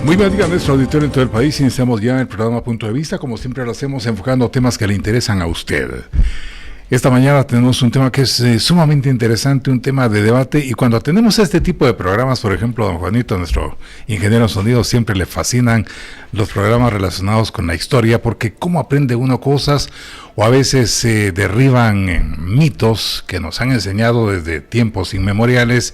Muy buen día a nuestro auditorio en todo el país. Iniciamos ya el programa Punto de Vista, como siempre lo hacemos, enfocando temas que le interesan a usted. Esta mañana tenemos un tema que es sumamente interesante, un tema de debate, y cuando tenemos este tipo de programas, por ejemplo, don Juanito, nuestro ingeniero de sonido, siempre le fascinan los programas relacionados con la historia, porque cómo aprende uno cosas, o a veces se derriban mitos que nos han enseñado desde tiempos inmemoriales,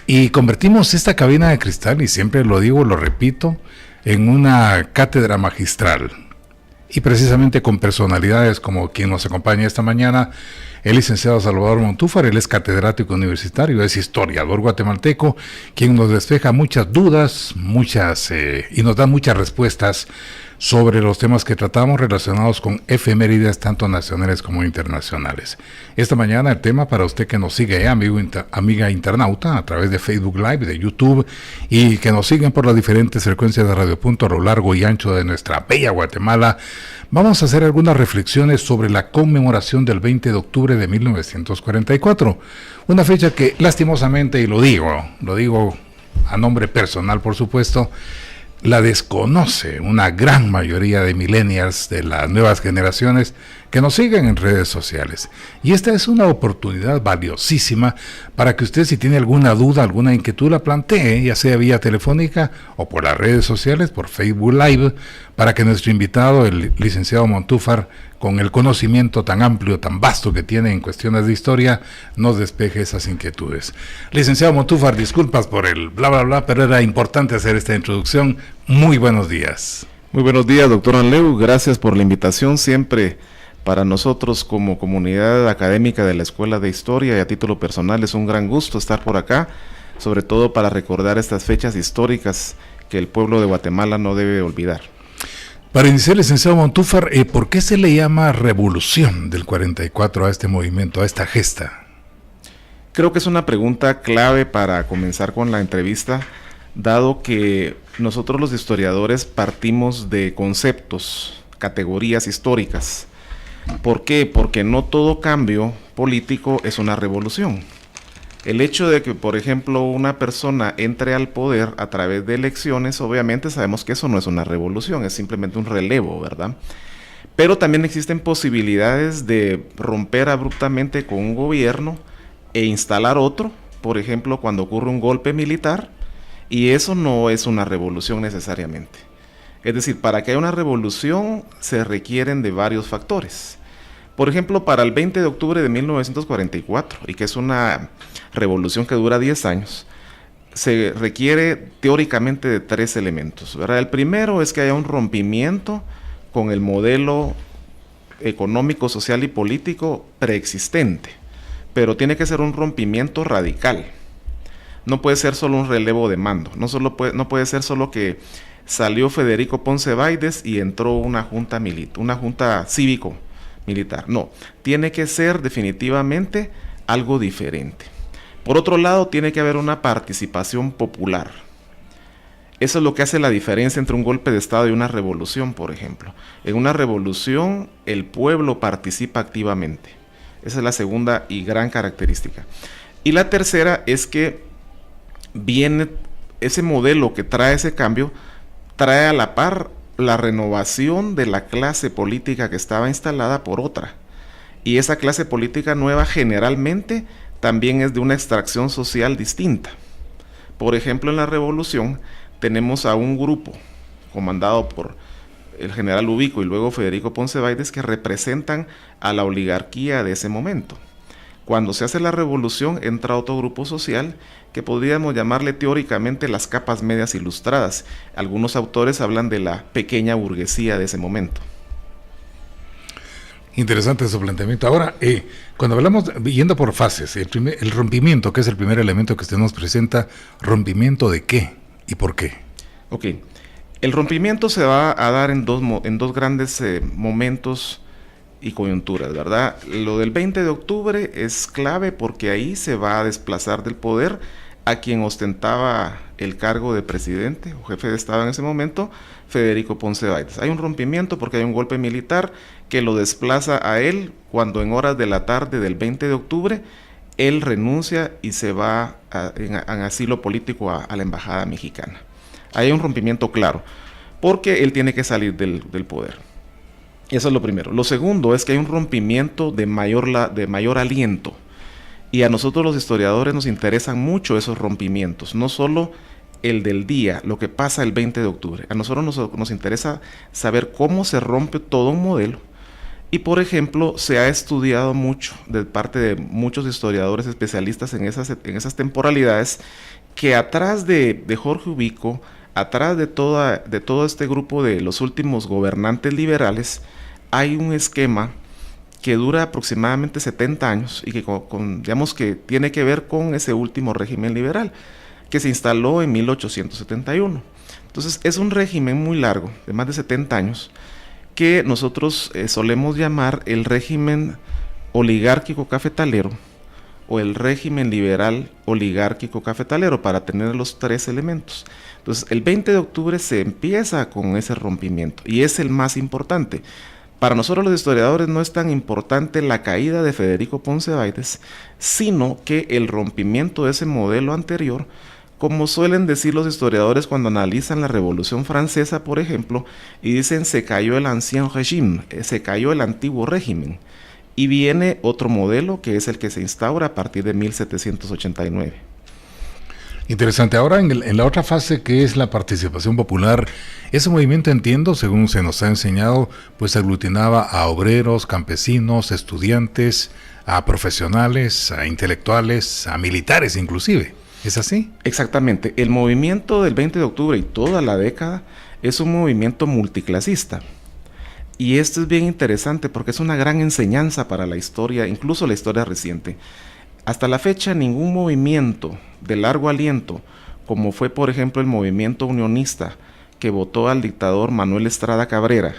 y convertimos esta cabina de cristal, y siempre lo digo, lo repito, en una cátedra magistral. Y precisamente con personalidades como quien nos acompaña esta mañana, el licenciado Salvador Montúfar. Él es catedrático universitario, es historiador guatemalteco, quien nos despeja muchas dudas, y nos da muchas respuestas sobre los temas que tratamos relacionados con efemérides tanto nacionales como internacionales. Esta mañana el tema para usted que nos sigue, amiga internauta, a través de Facebook Live, de YouTube, y que nos siguen por las diferentes frecuencias de Radio Punto a lo largo y ancho de nuestra bella Guatemala. Vamos a hacer algunas reflexiones sobre la conmemoración del 20 de octubre de 1944, una fecha que lastimosamente, y lo digo a nombre personal por supuesto, la desconoce una gran mayoría de millennials, de las nuevas generaciones que nos siguen en redes sociales. Y esta es una oportunidad valiosísima para que usted, si tiene alguna duda, alguna inquietud, la plantee, ya sea vía telefónica o por las redes sociales, por Facebook Live, para que nuestro invitado, el licenciado Montúfar, con el conocimiento tan amplio, tan vasto que tiene en cuestiones de historia, nos despeje esas inquietudes. Licenciado Montúfar, disculpas por el bla bla bla, pero era importante hacer esta introducción. Muy buenos días. Muy buenos días, doctor Anleu, gracias por la invitación. Siempre para nosotros como comunidad académica de la Escuela de Historia y a título personal es un gran gusto estar por acá, sobre todo para recordar estas fechas históricas que el pueblo de Guatemala no debe olvidar. Para iniciar, licenciado Montúfar, ¿por qué se le llama revolución del 44 a este movimiento, a esta gesta? Creo que es una pregunta clave para comenzar con la entrevista, dado que nosotros los historiadores partimos de conceptos, categorías históricas. ¿Por qué? Porque no todo cambio político es una revolución. El hecho de que, por ejemplo, una persona entre al poder a través de elecciones, obviamente sabemos que eso no es una revolución, es simplemente un relevo, ¿verdad? Pero también existen posibilidades de romper abruptamente con un gobierno e instalar otro, por ejemplo, cuando ocurre un golpe militar, y eso no es una revolución necesariamente. Es decir, para que haya una revolución se requieren de varios factores. Por ejemplo, para el 20 de octubre de 1944, y que es una revolución que dura 10 años, se requiere teóricamente de 3 elementos, ¿verdad? El primero es que haya un rompimiento con el modelo económico, social y político preexistente, pero tiene que ser un rompimiento radical. No puede ser solo un relevo de mando, no puede ser solo que salió Federico Ponce Báidez y entró una junta cívico-militar. No, tiene que ser definitivamente algo diferente. Por otro lado, tiene que haber una participación popular. Eso es lo que hace la diferencia entre un golpe de Estado y una revolución, por ejemplo. En una revolución, el pueblo participa activamente. Esa es la segunda y gran característica. Y la tercera es que viene ese modelo que trae ese cambio, trae a la par la renovación de la clase política que estaba instalada por otra. Y esa clase política nueva generalmente también es de una extracción social distinta. Por ejemplo, en la revolución tenemos a un grupo comandado por el general Ubico y luego Federico Ponce Báidez que representan a la oligarquía de ese momento. Cuando se hace la revolución entra otro grupo social que podríamos llamarle teóricamente las capas medias ilustradas. Algunos autores hablan de la pequeña burguesía de ese momento. Interesante su planteamiento. Ahora, cuando hablamos, yendo por fases, el rompimiento, que es el primer elemento que usted nos presenta, ¿rompimiento de qué y por qué? Ok, el rompimiento se va a dar en dos grandes momentos y coyunturas, ¿verdad? Lo del 20 de octubre es clave porque ahí se va a desplazar del poder a quien ostentaba el cargo de presidente o jefe de Estado en ese momento, Federico Ponce Báidez. Hay un rompimiento porque hay un golpe militar que lo desplaza a él cuando en horas de la tarde del 20 de octubre él renuncia y se va en asilo político a la embajada mexicana. Hay un rompimiento claro, porque él tiene que salir del poder. Eso es lo primero. Lo segundo es que hay un rompimiento de mayor aliento. Y a nosotros los historiadores nos interesan mucho esos rompimientos, no solo el del día, lo que pasa el 20 de octubre. A nosotros nos interesa saber cómo se rompe todo un modelo. Y por ejemplo, se ha estudiado mucho de parte de muchos historiadores especialistas en esas temporalidades, que atrás de Jorge Ubico, atrás de todo este grupo de los últimos gobernantes liberales, hay un esquema que dura aproximadamente 70 años y que digamos que tiene que ver con ese último régimen liberal que se instaló en 1871. Entonces es un régimen muy largo, de más de 70 años, que nosotros solemos llamar el régimen oligárquico cafetalero o el régimen liberal oligárquico cafetalero, para tener los tres elementos. Entonces el 20 de octubre se empieza con ese rompimiento y es el más importante. Para nosotros los historiadores no es tan importante la caída de Federico Ponce Báides, sino que el rompimiento de ese modelo anterior, como suelen decir los historiadores cuando analizan la Revolución Francesa, por ejemplo, y dicen se cayó el ancien régime, se cayó el antiguo régimen, y viene otro modelo que es el que se instaura a partir de 1789. Interesante. Ahora en la otra fase, que es la participación popular, ese movimiento, entiendo, según se nos ha enseñado, pues aglutinaba a obreros, campesinos, estudiantes, a profesionales, a intelectuales, a militares inclusive. ¿Es así? Exactamente. El movimiento del 20 de octubre y toda la década es un movimiento multiclasista. Y esto es bien interesante porque es una gran enseñanza para la historia, incluso la historia reciente. Hasta la fecha, ningún movimiento de largo aliento, como fue por ejemplo el movimiento unionista que votó al dictador Manuel Estrada Cabrera,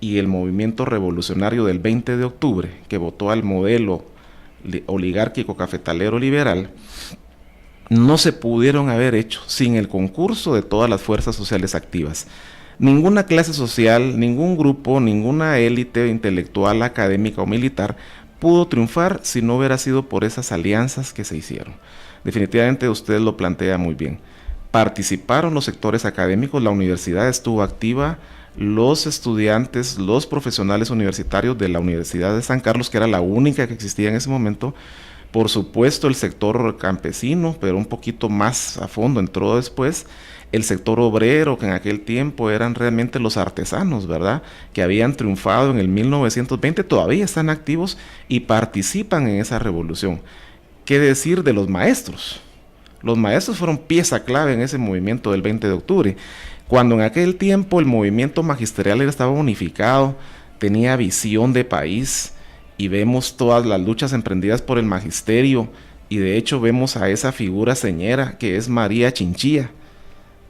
y el movimiento revolucionario del 20 de octubre que votó al modelo oligárquico cafetalero liberal, no se pudieron haber hecho sin el concurso de todas las fuerzas sociales activas. Ninguna clase social, ningún grupo, ninguna élite intelectual, académica o militar pudo triunfar si no hubiera sido por esas alianzas que se hicieron. Definitivamente usted lo plantea muy bien. Participaron los sectores académicos, la universidad estuvo activa, los estudiantes, los profesionales universitarios de la Universidad de San Carlos, que era la única que existía en ese momento. Por supuesto el sector campesino, pero un poquito más a fondo entró después. El sector obrero, que en aquel tiempo eran realmente los artesanos, ¿verdad? Que habían triunfado en el 1920, todavía están activos y participan en esa revolución. ¿Qué decir de los maestros? Los maestros fueron pieza clave en ese movimiento del 20 de octubre. Cuando en aquel tiempo el movimiento magisterial estaba unificado, tenía visión de país, y vemos todas las luchas emprendidas por el magisterio, y de hecho vemos a esa figura señera que es María Chinchilla,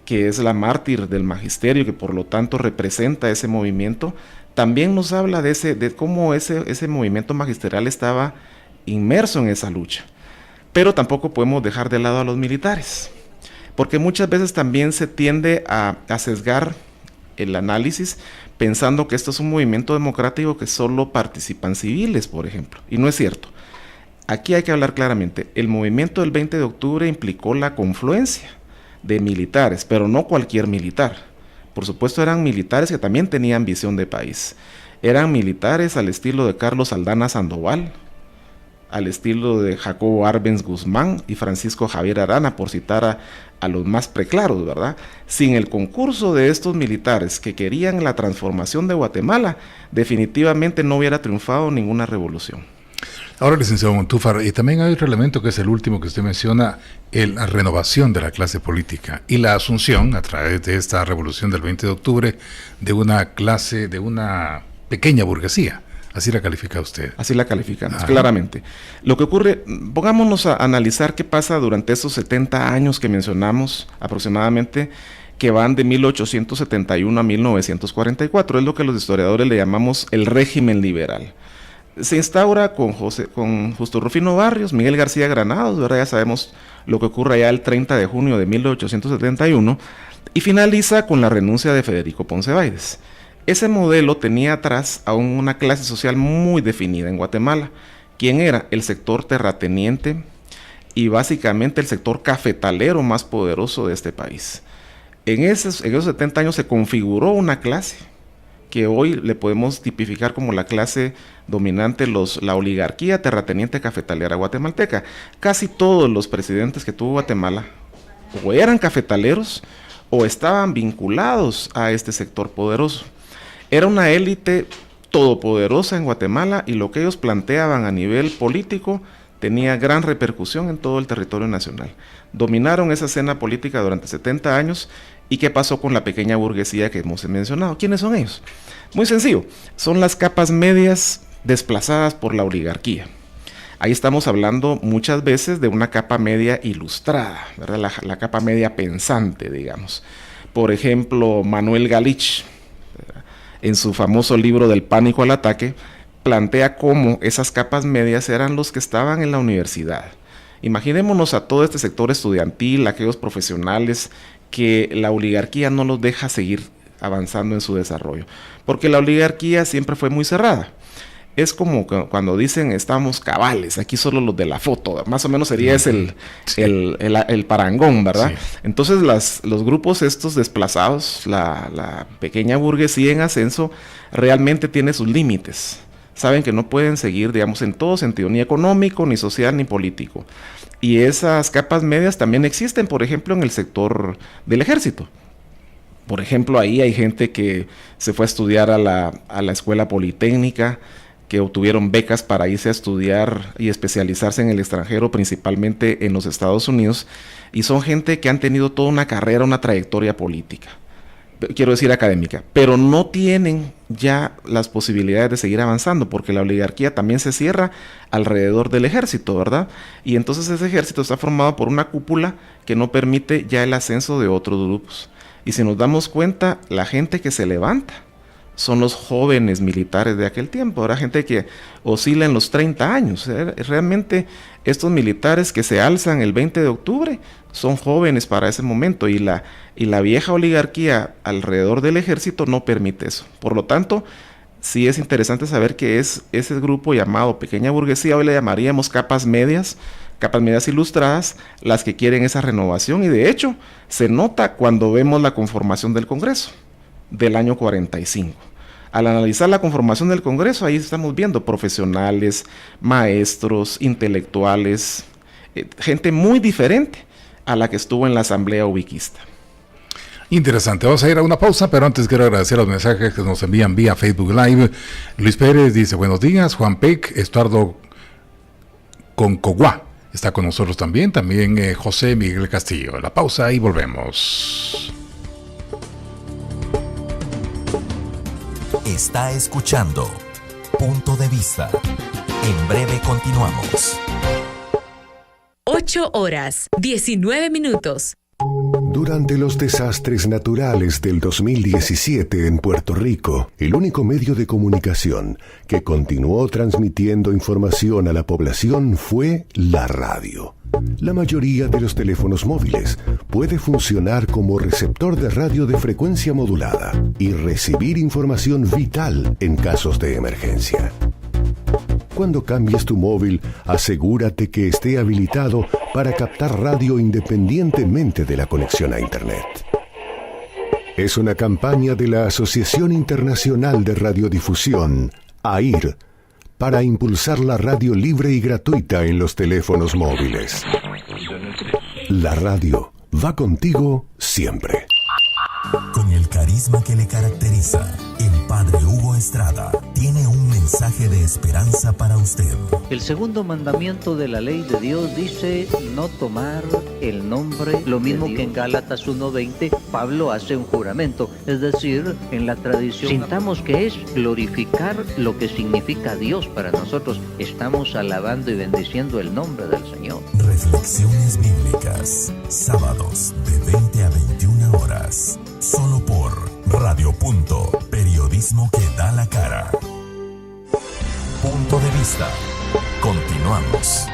que es la mártir del magisterio, que por lo tanto representa ese movimiento. También nos habla de cómo ese movimiento magisterial estaba inmerso en esa lucha. Pero tampoco podemos dejar de lado a los militares, porque muchas veces también se tiende a sesgar el análisis pensando que esto es un movimiento democrático que solo participan civiles, por ejemplo, y no es cierto. Aquí hay que hablar claramente. El movimiento del 20 de octubre implicó la confluencia de militares, pero no cualquier militar. Por supuesto eran militares que también tenían visión de país. Eran militares al estilo de Carlos Aldana Sandoval, al estilo de Jacobo Arbenz Guzmán y Francisco Javier Arana, por citar a los más preclaros, ¿verdad? Sin el concurso de estos militares que querían la transformación de Guatemala, definitivamente no hubiera triunfado ninguna revolución. Ahora, licenciado Montúfar, y también hay otro elemento que es el último que usted menciona, la renovación de la clase política y la asunción, a través de esta revolución del 20 de octubre, de una clase, de una pequeña burguesía. Así la califica usted. Así la calificamos, claramente. Lo que ocurre, pongámonos a analizar qué pasa durante esos 70 años que mencionamos aproximadamente, que van de 1871 a 1944, es lo que los historiadores le llamamos el régimen liberal. Se instaura con Justo Rufino Barrios, Miguel García Granados, ¿verdad? Ya sabemos lo que ocurre allá el 30 de junio de 1871, y finaliza con la renuncia de Federico Ponce Báides. Ese modelo tenía atrás a una clase social muy definida en Guatemala. ¿Quién era? El sector terrateniente y básicamente el sector cafetalero más poderoso de este país. En esos 70 años se configuró una clase que hoy le podemos tipificar como la clase dominante, la oligarquía terrateniente cafetalera guatemalteca. Casi todos los presidentes que tuvo Guatemala o eran cafetaleros o estaban vinculados a este sector poderoso. Era una élite todopoderosa en Guatemala y lo que ellos planteaban a nivel político tenía gran repercusión en todo el territorio nacional. Dominaron esa escena política durante 70 años. ¿Y qué pasó con la pequeña burguesía que hemos mencionado? ¿Quiénes son ellos? Muy sencillo, son las capas medias desplazadas por la oligarquía. Ahí estamos hablando muchas veces de una capa media ilustrada, ¿verdad? La capa media pensante, digamos. Por ejemplo, Manuel Galich, en su famoso libro del pánico al ataque, plantea cómo esas capas medias eran los que estaban en la universidad. Imaginémonos a todo este sector estudiantil, aquellos profesionales que la oligarquía no los deja seguir avanzando en su desarrollo, porque la oligarquía siempre fue muy cerrada. Es como cuando dicen estamos cabales, aquí solo los de la foto, más o menos sería ese el parangón, ¿verdad? Sí. Entonces los grupos estos desplazados, la pequeña burguesía en ascenso, realmente tiene sus límites. Saben que no pueden seguir, digamos, en todo sentido, ni económico, ni social, ni político. Y esas capas medias también existen, por ejemplo, en el sector del ejército. Por ejemplo, ahí hay gente que se fue a estudiar a la escuela politécnica, que obtuvieron becas para irse a estudiar y especializarse en el extranjero, principalmente en los Estados Unidos, y son gente que han tenido toda una carrera, una trayectoria política, quiero decir académica, pero no tienen ya las posibilidades de seguir avanzando, porque la oligarquía también se cierra alrededor del ejército, ¿verdad? Y entonces ese ejército está formado por una cúpula que no permite ya el ascenso de otros grupos. Y si nos damos cuenta, la gente que se levanta son los jóvenes militares de aquel tiempo, era gente que oscila en los 30 años. Realmente estos militares que se alzan el 20 de octubre son jóvenes para ese momento, y la vieja oligarquía alrededor del ejército no permite eso. Por lo tanto, sí es interesante saber que es ese grupo llamado pequeña burguesía, hoy le llamaríamos capas medias ilustradas, las que quieren esa renovación, y de hecho se nota cuando vemos la conformación del Congreso del año 45. Al analizar la conformación del Congreso, ahí estamos viendo profesionales, maestros, intelectuales, gente muy diferente a la que estuvo en la asamblea ubiquista. Interesante, vamos a ir a una pausa, pero antes quiero agradecer los mensajes que nos envían vía Facebook Live. Luis Pérez dice, buenos días. Juan Peck, Estuardo Concoguá está con nosotros también José Miguel Castillo. La pausa y volvemos. Está escuchando Punto de Vista. En breve continuamos. 8:19. Durante los desastres naturales del 2017 en Puerto Rico, el único medio de comunicación que continuó transmitiendo información a la población fue la radio. La mayoría de los teléfonos móviles puede funcionar como receptor de radio de frecuencia modulada y recibir información vital en casos de emergencia. Cuando cambies tu móvil, asegúrate que esté habilitado para captar radio independientemente de la conexión a Internet. Es una campaña de la Asociación Internacional de Radiodifusión, AIR, para impulsar la radio libre y gratuita en los teléfonos móviles. La radio va contigo siempre. Con el carisma que le caracteriza, el Padre Hugo Estrada tiene un mensaje de esperanza para usted. El segundo mandamiento de la ley de Dios dice no tomar el nombre, lo mismo que en Gálatas 1:20 Pablo hace un juramento, es decir, en la tradición sintamos que es glorificar lo que significa Dios para nosotros. Estamos alabando y bendiciendo el nombre del Señor. Reflexiones bíblicas, sábados de 20 a 21 horas. Solo por Radio Punto, periodismo que da la cara. Punto de Vista. Continuamos.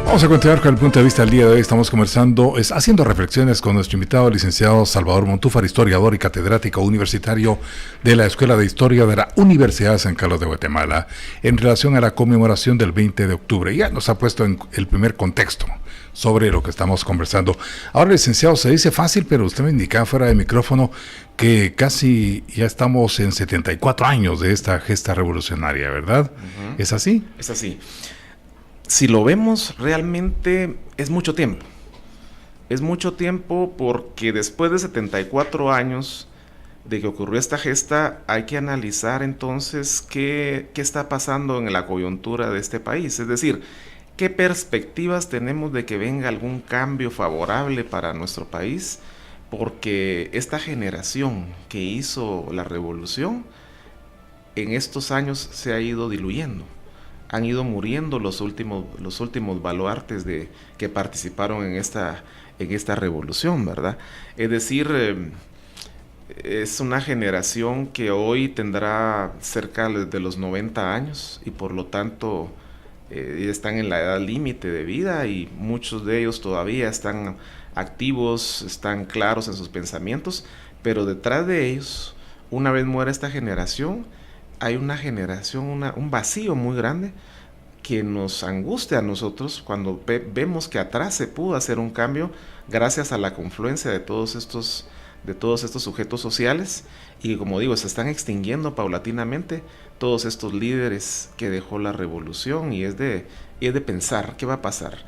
Vamos a continuar con el punto de vista del día de hoy. Estamos conversando, haciendo reflexiones con nuestro invitado, el licenciado Salvador Montúfar, historiador y catedrático universitario de la Escuela de Historia de la Universidad de San Carlos de Guatemala, en relación a la conmemoración del 20 de octubre. Ya nos ha puesto en el primer contexto sobre lo que estamos conversando. Ahora, licenciado, se dice fácil, pero usted me indicaba fuera de micrófono que casi ya estamos en 74 años de esta gesta revolucionaria, ¿verdad? Uh-huh. ¿Es así? Es así. Si lo vemos, realmente es mucho tiempo. Es mucho tiempo porque después de 74 años de que ocurrió esta gesta, hay que analizar entonces qué está pasando en la coyuntura de este país. Es decir, qué perspectivas tenemos de que venga algún cambio favorable para nuestro país, porque esta generación que hizo la revolución en estos años se ha ido diluyendo. Han ido muriendo los últimos baluartes que participaron en esta revolución, ¿verdad? Es decir, es una generación que hoy tendrá cerca de los 90 años y por lo tanto están en la edad límite de vida, y muchos de ellos todavía están activos, están claros en sus pensamientos, pero detrás de ellos, una vez muera esta generación, hay una generación, un vacío muy grande que nos angustia a nosotros cuando vemos que atrás se pudo hacer un cambio gracias a la confluencia de todos estos sujetos sociales, y como digo, se están extinguiendo paulatinamente todos estos líderes que dejó la revolución, y es de pensar qué va a pasar,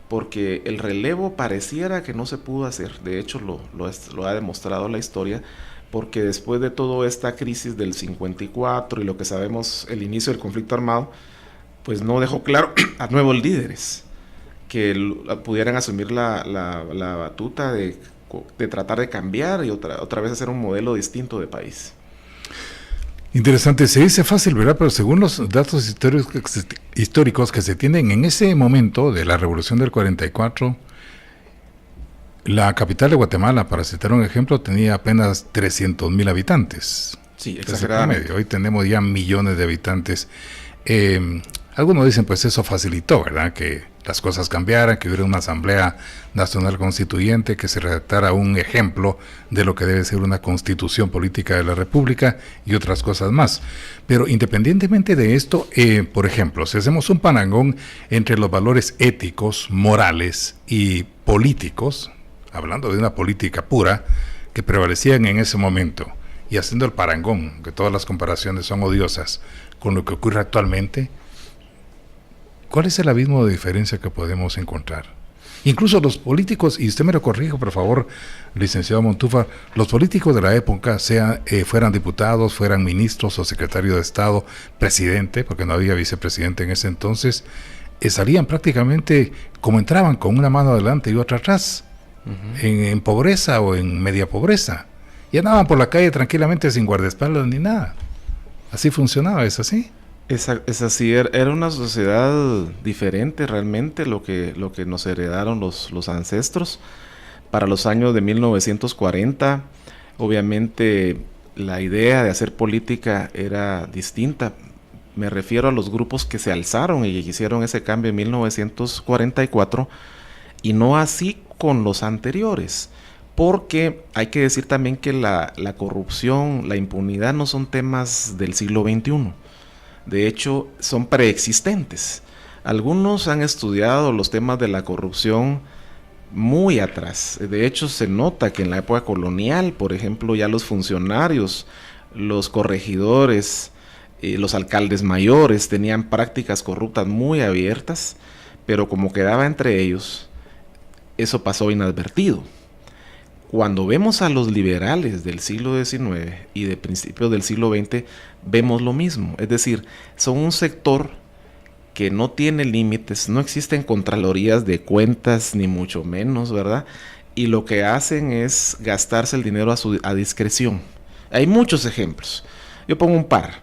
porque el relevo pareciera que no se pudo hacer. De hecho lo ha demostrado la historia, porque después de toda esta crisis del 54 y lo que sabemos, el inicio del conflicto armado, pues no dejó claro a nuevos líderes que pudieran asumir la batuta de tratar de cambiar y otra vez hacer un modelo distinto de país. Interesante, se dice fácil, ¿verdad? Pero según los datos históricos que se tienen en ese momento de la revolución del 44, la capital de Guatemala, para citar un ejemplo, tenía apenas 300,000 habitantes. Sí, exageradamente. Hoy tenemos ya millones de habitantes. Algunos dicen, pues eso facilitó, ¿verdad? Que las cosas cambiaran, que hubiera una asamblea nacional constituyente, que se redactara un ejemplo de lo que debe ser una constitución política de la República y otras cosas más. Pero independientemente de esto, por ejemplo, si hacemos un parangón entre los valores éticos, morales y políticos, hablando de una política pura, que prevalecían en ese momento, y haciendo el parangón, que todas las comparaciones son odiosas, con lo que ocurre actualmente, ¿cuál es el abismo de diferencia que podemos encontrar? Incluso los políticos, y usted me lo corrige, por favor, licenciado Montúfar, los políticos de la época, fueran diputados, fueran ministros o secretario de Estado, presidente, porque no había vicepresidente en ese entonces, salían prácticamente como entraban, con una mano adelante y otra atrás, en pobreza o en media pobreza, y andaban por la calle tranquilamente sin guardaespaldas ni nada. Así funcionaba, ¿es así? Es así, era una sociedad diferente realmente lo que nos heredaron los ancestros. Para los años de 1940, obviamente la idea de hacer política era distinta. Me refiero a los grupos que se alzaron y que hicieron ese cambio en 1944, y no así con los anteriores, porque hay que decir también que la corrupción, la impunidad no son temas del siglo XXI. De hecho, son preexistentes. Algunos han estudiado los temas de la corrupción muy atrás. De hecho, se nota que en la época colonial, por ejemplo, ya los funcionarios, los corregidores, los alcaldes mayores tenían prácticas corruptas muy abiertas, pero como quedaba entre ellos, eso pasó inadvertido. Cuando vemos a los liberales del siglo XIX y de principios del siglo XX, vemos lo mismo. Es decir, son un sector que no tiene límites, no existen contralorías de cuentas, ni mucho menos, ¿verdad? Y lo que hacen es gastarse el dinero a discreción. Hay muchos ejemplos. Yo pongo un par.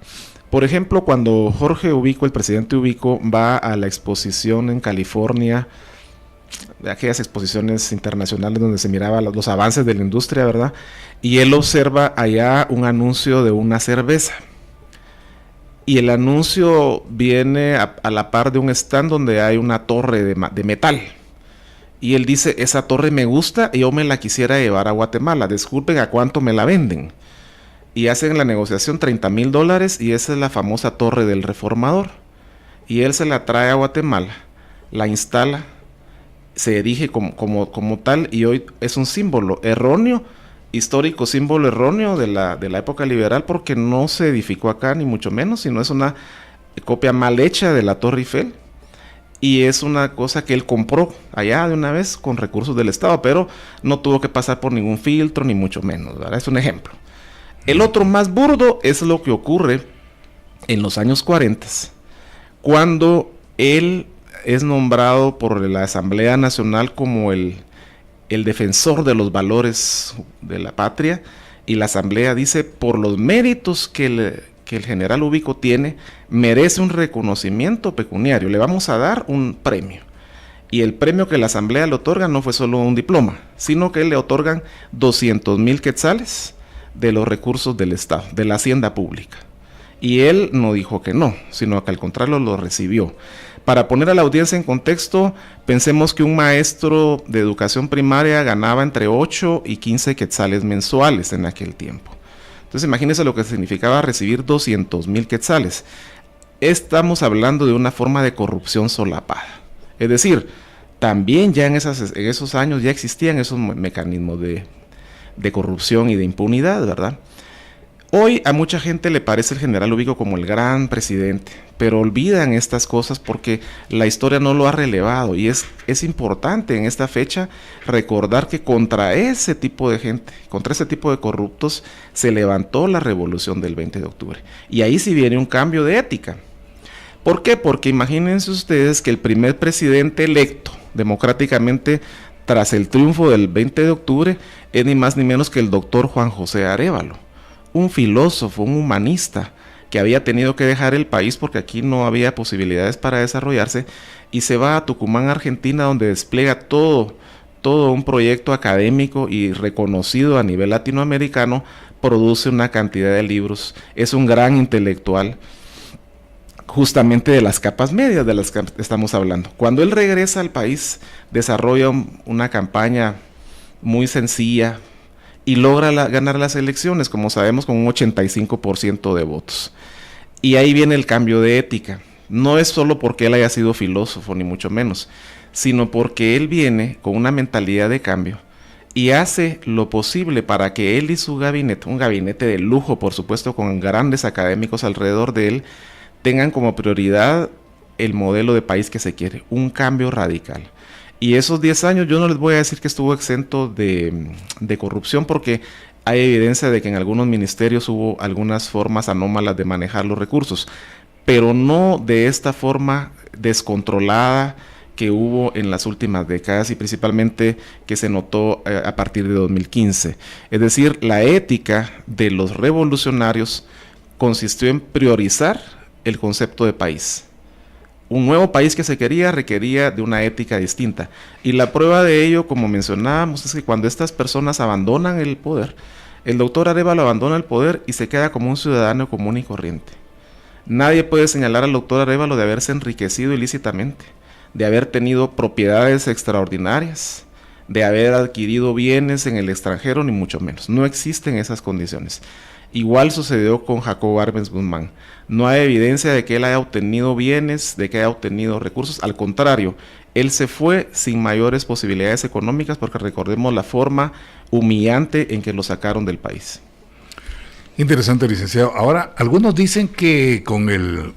Por ejemplo, cuando Jorge Ubico, el presidente Ubico, va a la exposición en California, de aquellas exposiciones internacionales donde se miraba los avances de la industria, ¿verdad? Y él observa allá un anuncio de una cerveza. y el anuncio viene a la par de un stand donde hay una torre de metal. Y él dice, esa torre me gusta y yo me la quisiera llevar a Guatemala, disculpen, ¿a cuánto me la venden? Y hacen la negociación $30,000 y esa es la famosa Torre del Reformador. Y él se la trae a Guatemala, la instala, se erige como tal y hoy es un símbolo erróneo, histórico símbolo erróneo de la época liberal, porque no se edificó acá ni mucho menos, sino es una copia mal hecha de la Torre Eiffel. Y es una cosa que él compró allá de una vez con recursos del Estado, pero no tuvo que pasar por ningún filtro, ni mucho menos, ¿verdad? Es un ejemplo. El otro más burdo es lo que ocurre en los años 40, cuando él es nombrado por la Asamblea Nacional como el defensor de los valores de la patria, y la Asamblea dice, por los méritos que el general Ubico tiene, merece un reconocimiento pecuniario, le vamos a dar un premio. Y el premio que la Asamblea le otorga no fue solo un diploma, sino que le otorgan 200,000 quetzales de los recursos del Estado, de la hacienda pública. Y él no dijo que no, sino que al contrario lo recibió. Para poner a la audiencia en contexto, pensemos que un maestro de educación primaria ganaba entre 8 y 15 quetzales mensuales en aquel tiempo. Entonces imagínense lo que significaba recibir 200,000 quetzales. Estamos hablando de una forma de corrupción solapada. Es decir, también ya en esos años ya existían esos mecanismos de corrupción y de impunidad, ¿verdad? Hoy a mucha gente le parece el general Ubico como el gran presidente, pero olvidan estas cosas porque la historia no lo ha relevado, y es importante en esta fecha recordar que contra ese tipo de gente, contra ese tipo de corruptos, se levantó la revolución del 20 de octubre. Y ahí sí viene un cambio de ética. ¿Por qué? Porque imagínense ustedes que el primer presidente electo democráticamente tras el triunfo del 20 de octubre es ni más ni menos que el doctor Juan José Arévalo, un filósofo, un humanista que había tenido que dejar el país porque aquí no había posibilidades para desarrollarse, y se va a Tucumán, Argentina, donde despliega todo un proyecto académico y reconocido a nivel latinoamericano, produce una cantidad de libros, es un gran intelectual, justamente de las capas medias de las que estamos hablando. Cuando él regresa al país, desarrolla una campaña muy sencilla y logra ganar las elecciones, como sabemos, con un 85% de votos. Y ahí viene el cambio de ética. No es solo porque él haya sido filósofo, ni mucho menos, sino porque él viene con una mentalidad de cambio y hace lo posible para que él y su gabinete, un gabinete de lujo, por supuesto, con grandes académicos alrededor de él, tengan como prioridad el modelo de país que se quiere, un cambio radical. Y esos 10 años yo no les voy a decir que estuvo exento de corrupción, porque hay evidencia de que en algunos ministerios hubo algunas formas anómalas de manejar los recursos, pero no de esta forma descontrolada que hubo en las últimas décadas, y principalmente que se notó a partir de 2015. Es decir, la ética de los revolucionarios consistió en priorizar el concepto de país. Un nuevo país que se quería requería de una ética distinta, y la prueba de ello, como mencionábamos, es que cuando estas personas abandonan el poder, el doctor Arévalo abandona el poder y se queda como un ciudadano común y corriente. Nadie puede señalar al doctor Arévalo de haberse enriquecido ilícitamente, de haber tenido propiedades extraordinarias, de haber adquirido bienes en el extranjero, ni mucho menos. No existen esas condiciones. Igual sucedió con Jacobo Arbenz Guzmán. No hay evidencia de que él haya obtenido bienes, de que haya obtenido recursos. Al contrario, él se fue sin mayores posibilidades económicas, porque recordemos la forma humillante en que lo sacaron del país. Interesante, licenciado. Ahora, algunos dicen que con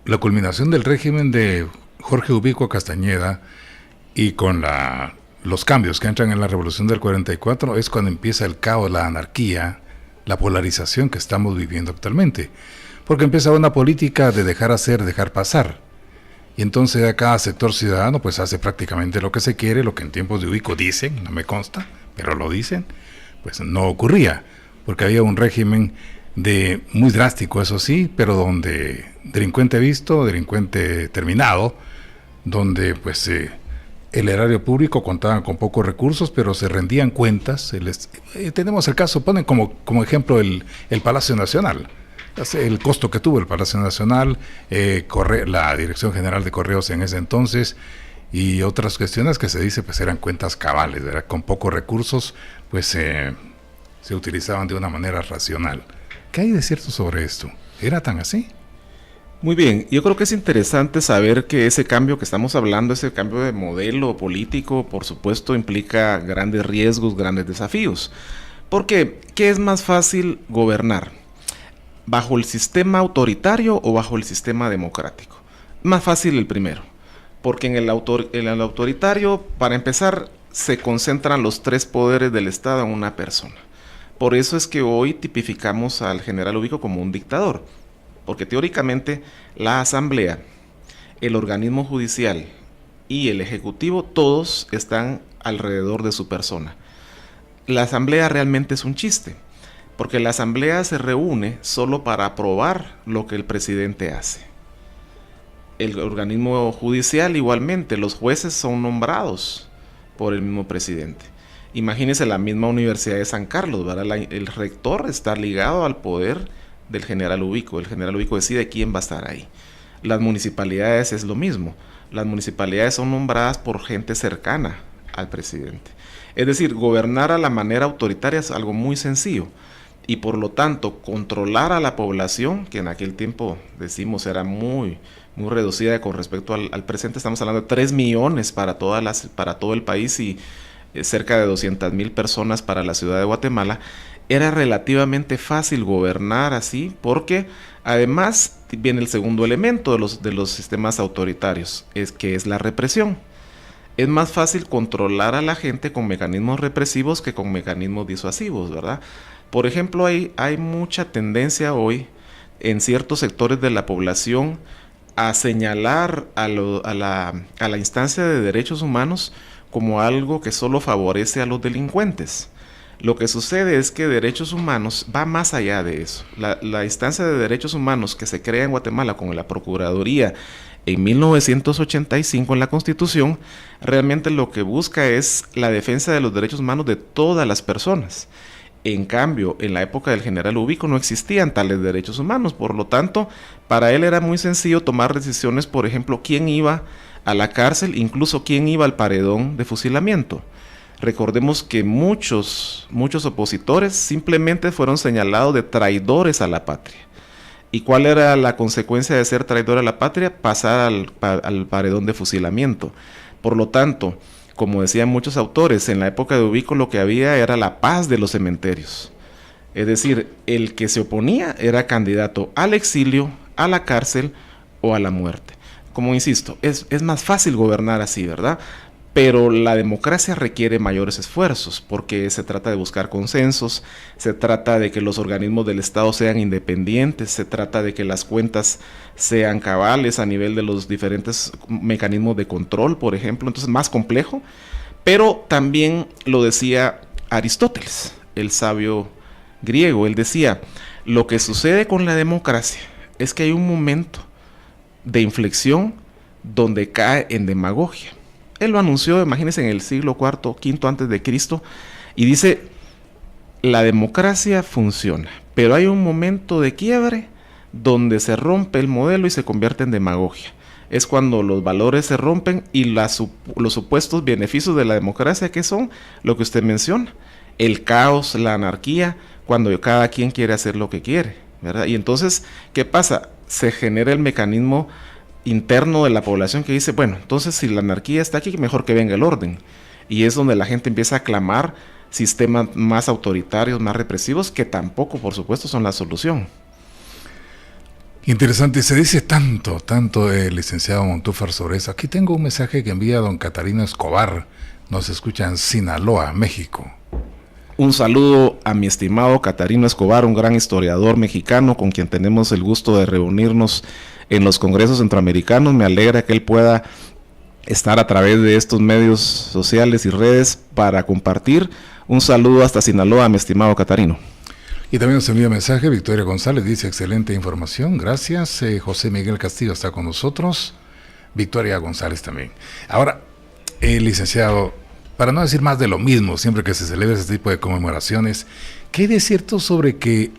la culminación del régimen de Jorge Ubico Castañeda y con los cambios que entran en la revolución del 44 es cuando empieza el caos, la anarquía, la polarización que estamos viviendo actualmente, porque empieza una política de dejar hacer, dejar pasar, y entonces cada sector ciudadano pues hace prácticamente lo que se quiere, lo que en tiempos de Ubico dicen, no me consta, pero lo dicen, pues no ocurría, porque había un régimen muy drástico, eso sí, pero donde delincuente visto, delincuente terminado, donde pues el erario público contaba con pocos recursos, pero se rendían cuentas. Tenemos el caso, ponen como ejemplo el Palacio Nacional. el costo que tuvo el Palacio Nacional, la Dirección General de Correos en ese entonces, y otras cuestiones que se dice pues eran cuentas cabales, ¿verdad? Con pocos recursos pues se utilizaban de una manera racional. ¿Qué hay de cierto sobre esto? ¿Era tan así? Muy bien, yo creo que es interesante saber que ese cambio que estamos hablando, ese cambio de modelo político, por supuesto, implica grandes riesgos, grandes desafíos. Porque, ¿qué es más fácil gobernar? ¿Bajo el sistema autoritario o bajo el sistema democrático? Más fácil el primero, porque en el autoritario, para empezar, se concentran los tres poderes del Estado en una persona. Por eso es que hoy tipificamos al general Ubico como un dictador. Porque teóricamente la Asamblea, el organismo judicial y el Ejecutivo, todos están alrededor de su persona. La Asamblea realmente es un chiste, porque la Asamblea se reúne solo para aprobar lo que el presidente hace. El organismo judicial igualmente, los jueces son nombrados por el mismo presidente. Imagínense la misma Universidad de San Carlos, ¿verdad? El rector está ligado al poder del general Ubico. El general Ubico decide quién va a estar ahí. Las municipalidades es lo mismo. Las municipalidades son nombradas por gente cercana al presidente. Es decir, gobernar a la manera autoritaria es algo muy sencillo. Y por lo tanto, controlar a la población, que en aquel tiempo, decimos, era muy reducida con respecto al presente. Estamos hablando de 3 millones para todo el país y cerca de 200,000 personas para la ciudad de Guatemala. Era relativamente fácil gobernar así, porque además viene el segundo elemento de los sistemas autoritarios, que es la represión. Es más fácil controlar a la gente con mecanismos represivos que con mecanismos disuasivos, ¿verdad? Por ejemplo, hay mucha tendencia hoy en ciertos sectores de la población a señalar a la instancia de derechos humanos como algo que solo favorece a los delincuentes. Lo que sucede es que derechos humanos va más allá de eso. La instancia de derechos humanos que se crea en Guatemala con la Procuraduría en 1985 en la Constitución, realmente lo que busca es la defensa de los derechos humanos de todas las personas. En cambio, en la época del general Ubico no existían tales derechos humanos, por lo tanto, para él era muy sencillo tomar decisiones, por ejemplo, quién iba a la cárcel, incluso quién iba al paredón de fusilamiento. Recordemos que muchos opositores simplemente fueron señalados de traidores a la patria. ¿Y cuál era la consecuencia de ser traidor a la patria? Pasar al paredón de fusilamiento. Por lo tanto, como decían muchos autores, en la época de Ubico lo que había era la paz de los cementerios. Es decir, el que se oponía era candidato al exilio, a la cárcel o a la muerte. Como insisto, es más fácil gobernar así, ¿verdad? Pero la democracia requiere mayores esfuerzos porque se trata de buscar consensos, se trata de que los organismos del Estado sean independientes, se trata de que las cuentas sean cabales a nivel de los diferentes mecanismos de control, por ejemplo. Entonces, más complejo, pero también lo decía Aristóteles, el sabio griego. Él decía, lo que sucede con la democracia es que hay un momento de inflexión donde cae en demagogia. Él lo anunció, imagínense, en el siglo IV, V antes de Cristo, y dice, la democracia funciona, pero hay un momento de quiebre donde se rompe el modelo y se convierte en demagogia. Es cuando los valores se rompen y los supuestos beneficios de la democracia, que son lo que usted menciona, el caos, la anarquía, cuando cada quien quiere hacer lo que quiere, ¿verdad? Y entonces, ¿qué pasa? Se genera el mecanismo interno de la población que dice, bueno, entonces si la anarquía está aquí, mejor que venga el orden. Y es donde la gente empieza a clamar sistemas más autoritarios, más represivos, que tampoco, por supuesto, son la solución. Interesante, se dice tanto, licenciado Montúfar, sobre eso. Aquí tengo un mensaje que envía don Catarino Escobar, nos escucha en Sinaloa, México. Un saludo a mi estimado Catarino Escobar, un gran historiador mexicano con quien tenemos el gusto de reunirnos en los congresos centroamericanos. Me alegra que él pueda estar a través de estos medios sociales y redes para compartir. Un saludo hasta Sinaloa, mi estimado Catarino. Y también nos envía mensaje Victoria González, dice excelente información, gracias. José Miguel Castillo está con nosotros, Victoria González también. Ahora, licenciado, para no decir más de lo mismo, siempre que se celebra este tipo de conmemoraciones, ¿qué hay de cierto sobre que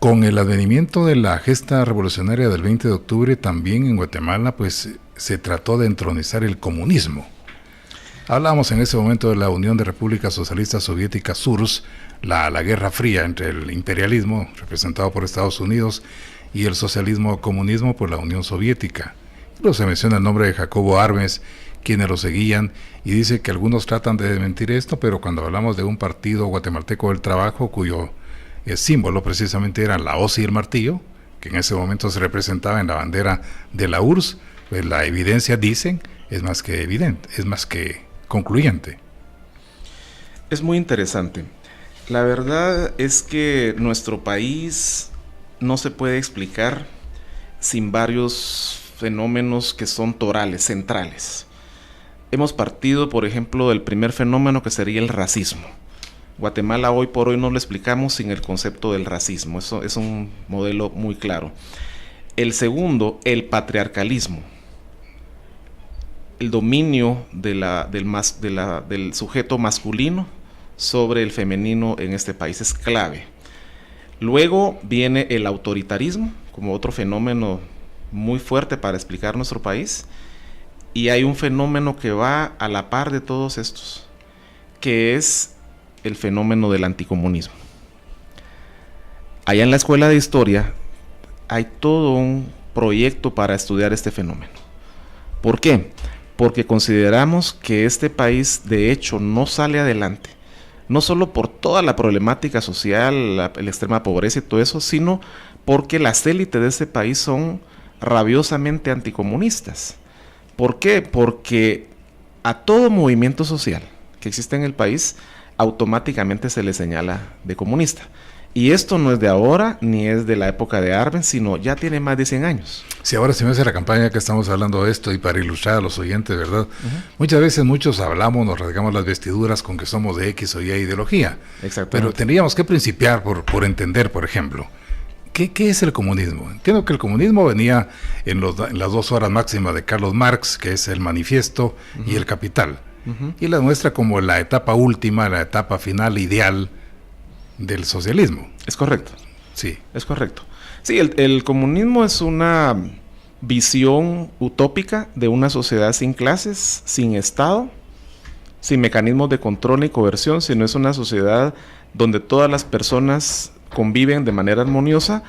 Con el advenimiento de la gesta revolucionaria del 20 de octubre, también en Guatemala, pues se trató de entronizar el comunismo. Hablábamos en ese momento de la Unión de Repúblicas Socialistas Soviéticas, URSS, la Guerra Fría entre el imperialismo, representado por Estados Unidos, y el socialismo-comunismo por la Unión Soviética. Luego se menciona el nombre de Jacobo Arbenz, quienes lo seguían, y dice que algunos tratan de desmentir esto, pero cuando hablamos de un partido guatemalteco del trabajo, cuyo símbolo precisamente era la hoz y el martillo, que en ese momento se representaba en la bandera de la URSS, pues la evidencia, dicen, es más que evidente, es más que concluyente. Es muy interesante. La verdad es que nuestro país no se puede explicar sin varios fenómenos que son torales, centrales. Hemos partido, por ejemplo, del primer fenómeno, que sería el racismo. Guatemala hoy por hoy no lo explicamos sin el concepto del racismo. Eso es un modelo muy claro. El segundo, el patriarcalismo. El dominio del sujeto masculino sobre el femenino en este país es clave. Luego viene el autoritarismo como otro fenómeno muy fuerte para explicar nuestro país. Y hay un fenómeno que va a la par de todos estos, que es el fenómeno del anticomunismo. Allá en la Escuela de Historia hay todo un proyecto para estudiar este fenómeno. ¿Por qué? Porque consideramos que este país de hecho no sale adelante, no solo por toda la problemática social, la extrema pobreza y todo eso, sino porque las élites de este país son rabiosamente anticomunistas. ¿Por qué? Porque a todo movimiento social que existe en el país automáticamente se le señala de comunista. Y esto no es de ahora, ni es de la época de Arbenz, sino ya tiene más de 100 años. Si ahora se me hace la campaña que estamos hablando de esto, y para ilustrar a los oyentes, ¿verdad? Muchas veces muchos hablamos, nos rasgamos las vestiduras con que somos de X o Y ideología. Exactamente. Pero tendríamos que principiar por entender, por ejemplo, ¿qué es el comunismo? Entiendo que el comunismo venía en las 2 horas máximas de Carlos Marx, que es el Manifiesto y el Capital. Y la muestra como la etapa última, la etapa final ideal del socialismo. Es correcto. Sí. Es correcto. Sí, el comunismo es una visión utópica de una sociedad sin clases, sin Estado, sin mecanismos de control ni coerción, sino es una sociedad donde todas las personas conviven de manera armoniosa,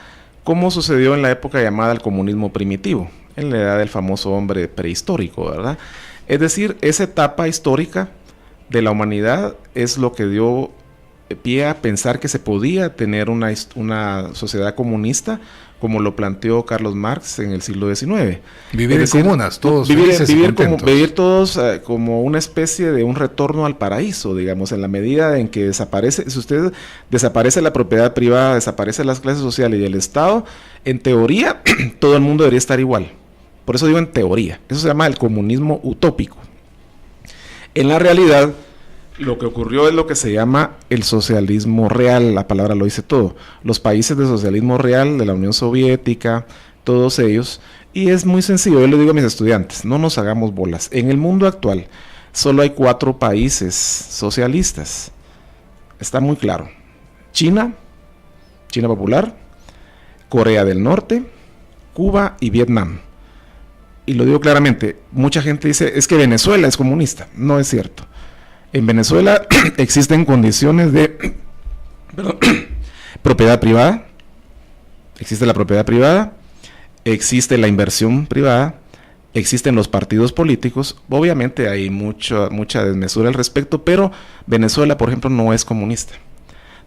como sucedió en la época llamada el comunismo primitivo, en la edad del famoso hombre prehistórico, ¿verdad? Es decir, esa etapa histórica de la humanidad es lo que dio pie a pensar que se podía tener una sociedad comunista, como lo planteó Carlos Marx en el siglo XIX. Vivir en comunas, todos felices y contentos. Vivir todos como una especie de un retorno al paraíso, digamos, en la medida en que si usted desaparece la propiedad privada, desaparece las clases sociales y el Estado, en teoría todo el mundo debería estar igual. Por eso digo en teoría. Eso se llama el comunismo utópico. En la realidad, lo que ocurrió es lo que se llama el socialismo real, la palabra lo dice todo. Los países de socialismo real, de la Unión Soviética, todos ellos, y es muy sencillo, yo le digo a mis estudiantes, no nos hagamos bolas. En el mundo actual, solo hay 4 países socialistas. Está muy claro. China Popular, Corea del Norte, Cuba y Vietnam. Y lo digo claramente, mucha gente dice, es que Venezuela es comunista. No es cierto. En Venezuela existen condiciones de propiedad privada, existe la propiedad privada, existe la inversión privada, existen los partidos políticos, obviamente hay mucha desmesura al respecto, pero Venezuela, por ejemplo, no es comunista.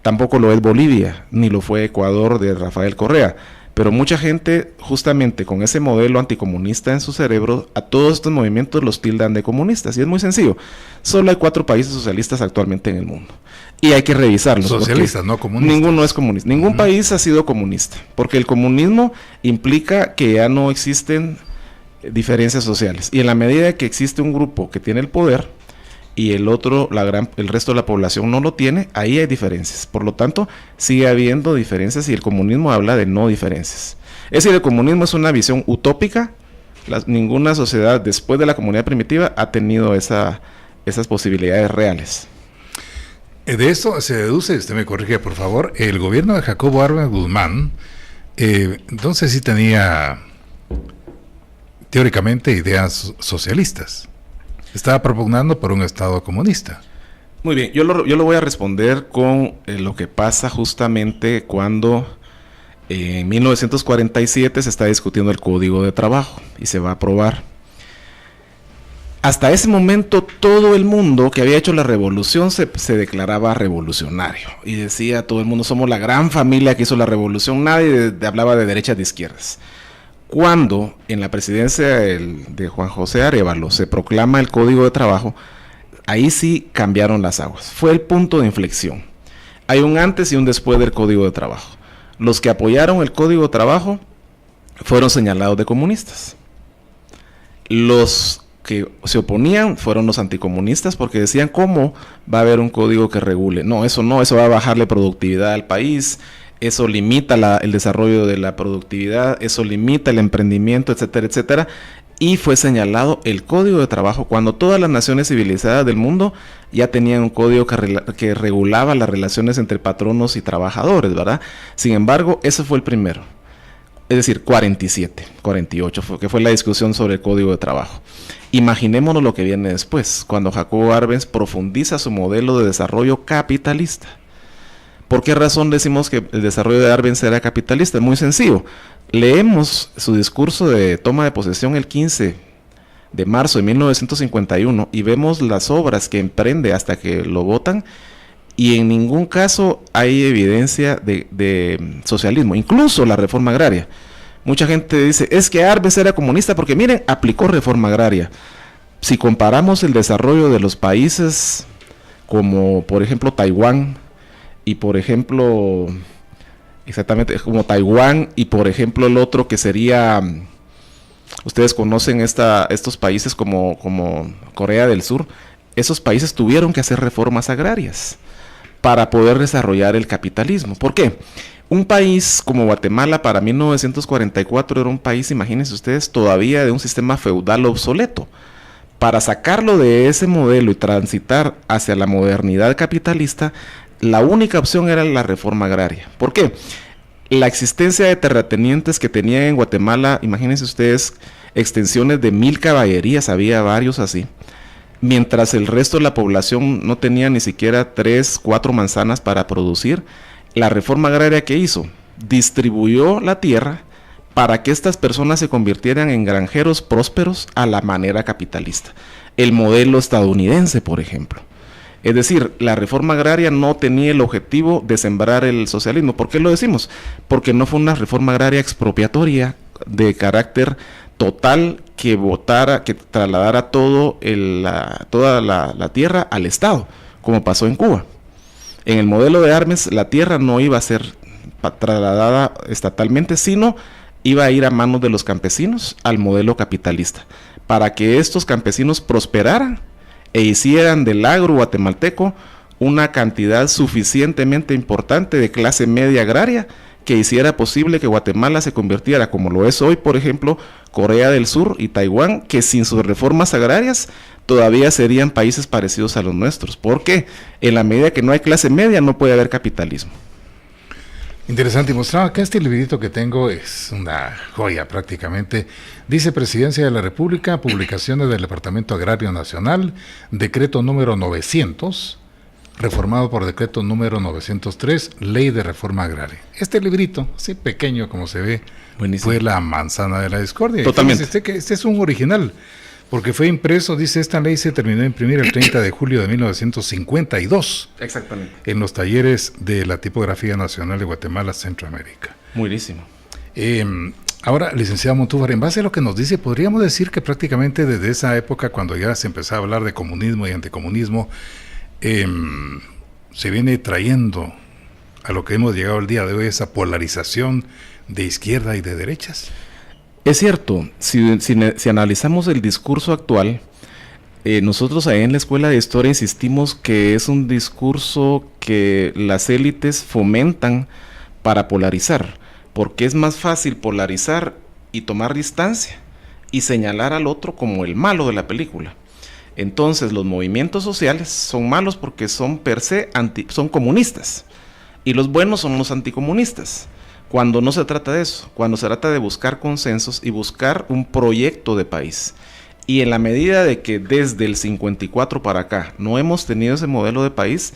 Tampoco lo es Bolivia, ni lo fue Ecuador de Rafael Correa. Pero mucha gente, justamente con ese modelo anticomunista en su cerebro, a todos estos movimientos los tildan de comunistas. Y es muy sencillo. Solo hay 4 países socialistas actualmente en el mundo. Y hay que revisarlos. Socialistas, no comunistas. Ninguno es comunista. Ningún país ha sido comunista. Porque el comunismo implica que ya no existen diferencias sociales. Y en la medida que existe un grupo que tiene el poder y el otro, el resto de la población no lo tiene, ahí hay diferencias. Por lo tanto, sigue habiendo diferencias y el comunismo habla de no diferencias. Es decir, el comunismo es una visión utópica. Ninguna sociedad después de la comunidad primitiva ha tenido esas posibilidades reales. De eso se deduce, usted me corrige por favor, el gobierno de Jacobo Arbenz Guzmán, entonces sí tenía teóricamente ideas socialistas. Estaba propugnando por un Estado comunista. Muy bien, yo lo voy a responder con lo que pasa justamente cuando en 1947 se está discutiendo el Código de Trabajo y se va a aprobar. Hasta ese momento todo el mundo que había hecho la revolución se declaraba revolucionario y decía todo el mundo somos la gran familia que hizo la revolución, nadie hablaba de derechas de izquierdas. Cuando en la presidencia de Juan José Arévalo se proclama el Código de Trabajo, ahí sí cambiaron las aguas, fue el punto de inflexión. Hay un antes y un después del Código de Trabajo. Los que apoyaron el Código de Trabajo fueron señalados de comunistas. Los que se oponían fueron los anticomunistas porque decían cómo va a haber un código que regule. No, eso va a bajarle productividad al país, eso limita el desarrollo de la productividad, eso limita el emprendimiento, etcétera, etcétera. Y fue señalado el Código de Trabajo cuando todas las naciones civilizadas del mundo ya tenían un código que regulaba las relaciones entre patronos y trabajadores, ¿verdad? Sin embargo, ese fue el primero. Es decir, 48, que fue la discusión sobre el Código de Trabajo. Imaginémonos lo que viene después, cuando Jacobo Arbenz profundiza su modelo de desarrollo capitalista. ¿Por qué razón decimos que el desarrollo de Arbenz era capitalista? Muy sencillo. Leemos su discurso de toma de posesión el 15 de marzo de 1951 y vemos las obras que emprende hasta que lo votan y en ningún caso hay evidencia de socialismo, incluso la reforma agraria. Mucha gente dice, es que Arbenz era comunista porque miren, aplicó reforma agraria. Si comparamos el desarrollo de los países como por ejemplo Taiwán y por ejemplo, exactamente como Taiwán y por ejemplo el otro que sería, ustedes conocen estos países como Corea del Sur, esos países tuvieron que hacer reformas agrarias para poder desarrollar el capitalismo. ¿Por qué? Un país como Guatemala para 1944 era un país, imagínense ustedes, todavía de un sistema feudal obsoleto. Para sacarlo de ese modelo y transitar hacia la modernidad capitalista, la única opción era la reforma agraria. ¿Por qué? La existencia de terratenientes que tenían en Guatemala, imagínense ustedes, extensiones de 1000 caballerías, había varios así. Mientras el resto de la población no tenía ni siquiera 3, 4 manzanas para producir, la reforma agraria que hizo, distribuyó la tierra para que estas personas se convirtieran en granjeros prósperos a la manera capitalista. El modelo estadounidense, por ejemplo. Es decir, la reforma agraria no tenía el objetivo de sembrar el socialismo. ¿Por qué lo decimos? Porque no fue una reforma agraria expropiatoria de carácter total que trasladara toda la tierra al Estado, como pasó en Cuba. En el modelo de Arbenz, la tierra no iba a ser trasladada estatalmente, sino iba a ir a manos de los campesinos al modelo capitalista, para que estos campesinos prosperaran e hicieran del agro guatemalteco una cantidad suficientemente importante de clase media agraria que hiciera posible que Guatemala se convirtiera, como lo es hoy, por ejemplo, Corea del Sur y Taiwán, que sin sus reformas agrarias todavía serían países parecidos a los nuestros. Porque en la medida que no hay clase media no puede haber capitalismo. Interesante, y mostraba que este librito que tengo es una joya prácticamente. Dice Presidencia de la República, publicaciones del Departamento Agrario Nacional, decreto número 900, reformado por decreto número 903, Ley de Reforma Agraria. Este librito, así pequeño como se ve, buenísimo, fue la manzana de la discordia. Totalmente. Este es un original, porque fue impreso, dice, esta ley se terminó de imprimir el 30 de julio de 1952. Exactamente. En los talleres de la Tipografía Nacional de Guatemala, Centroamérica. Buenísimo. Ahora, licenciado Montúfar, en base a lo que nos dice, podríamos decir que prácticamente desde esa época, cuando ya se empezaba a hablar de comunismo y anticomunismo, se viene trayendo a lo que hemos llegado el día de hoy, esa polarización de izquierda y de derechas. Es cierto, si analizamos el discurso actual, nosotros ahí en la Escuela de Historia insistimos que es un discurso que las élites fomentan para polarizar, porque es más fácil polarizar y tomar distancia y señalar al otro como el malo de la película. Entonces los movimientos sociales son malos porque son per se son comunistas, y los buenos son los anticomunistas. Cuando no se trata de eso, cuando se trata de buscar consensos y buscar un proyecto de país. Y en la medida de que desde el 54 para acá no hemos tenido ese modelo de país,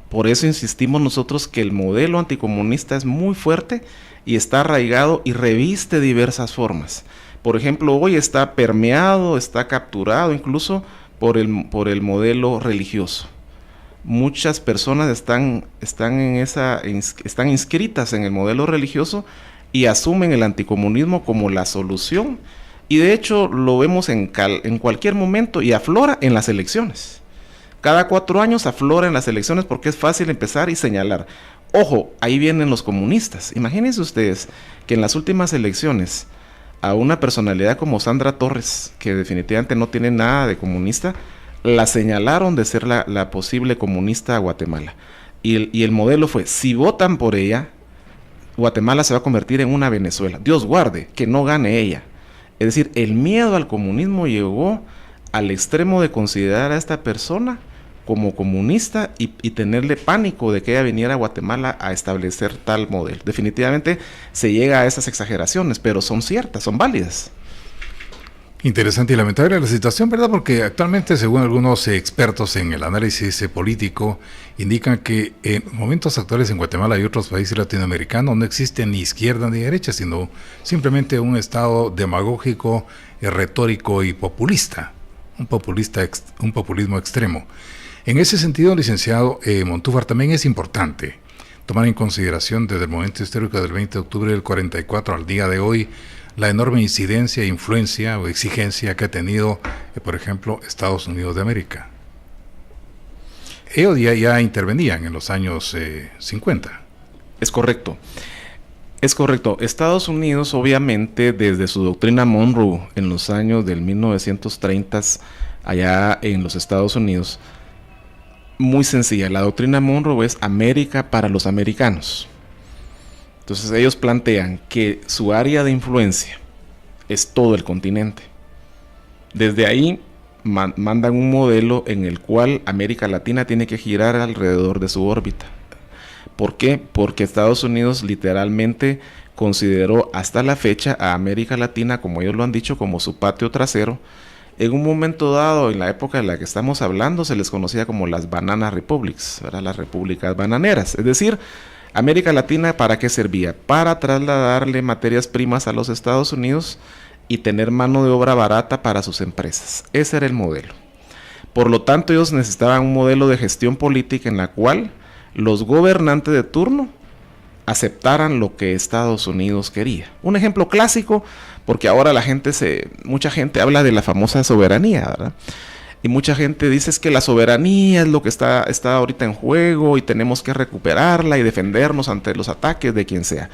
por eso insistimos nosotros que el modelo anticomunista es muy fuerte y está arraigado y reviste diversas formas. Por ejemplo, hoy está permeado, está capturado incluso por el modelo religioso. Muchas personas están inscritas en el modelo religioso y asumen el anticomunismo como la solución, y de hecho lo vemos en cualquier momento, y aflora en las elecciones. Cada 4 años aflora en las elecciones porque es fácil empezar y señalar. Ojo, ahí vienen los comunistas. Imagínense ustedes que en las últimas elecciones a una personalidad como Sandra Torres, que definitivamente no tiene nada de comunista, la señalaron de ser la posible comunista a Guatemala. Y el modelo fue, si votan por ella, Guatemala se va a convertir en una Venezuela. Dios guarde, que no gane ella. Es decir, el miedo al comunismo llegó al extremo de considerar a esta persona como comunista y tenerle pánico de que ella viniera a Guatemala a establecer tal modelo. Definitivamente se llega a esas exageraciones, pero son ciertas, son válidas. Interesante y lamentable la situación, ¿verdad? Porque actualmente, según algunos expertos en el análisis político, indican que en momentos actuales en Guatemala y otros países latinoamericanos no existe ni izquierda ni derecha, sino simplemente un estado demagógico, retórico y populista, un populismo extremo. En ese sentido, licenciado Montúfar, también es importante tomar en consideración desde el momento histórico del 20 de octubre del 44 al día de hoy, la enorme incidencia, influencia o exigencia que ha tenido, por ejemplo, Estados Unidos de América. Ellos ya intervenían en los años 50. Es correcto. Es correcto. Estados Unidos, obviamente, desde su doctrina Monroe en los años del 1930, allá en los Estados Unidos, muy sencilla. La doctrina Monroe es América para los americanos. Entonces ellos plantean que su área de influencia es todo el continente. Desde ahí mandan un modelo en el cual América Latina tiene que girar alrededor de su órbita. ¿Por qué? Porque Estados Unidos literalmente consideró hasta la fecha a América Latina, como ellos lo han dicho, como su patio trasero. En un momento dado, en la época de la que estamos hablando, se les conocía como las Banana Republics, ¿verdad? Las repúblicas bananeras. Es decir, América Latina, ¿para qué servía? Para trasladarle materias primas a los Estados Unidos y tener mano de obra barata para sus empresas. Ese era el modelo. Por lo tanto, ellos necesitaban un modelo de gestión política en la cual los gobernantes de turno aceptaran lo que Estados Unidos quería. Un ejemplo clásico, porque ahora mucha gente habla de la famosa soberanía, ¿verdad? Y mucha gente dice es que la soberanía es lo que está ahorita en juego y tenemos que recuperarla y defendernos ante los ataques de quien sea.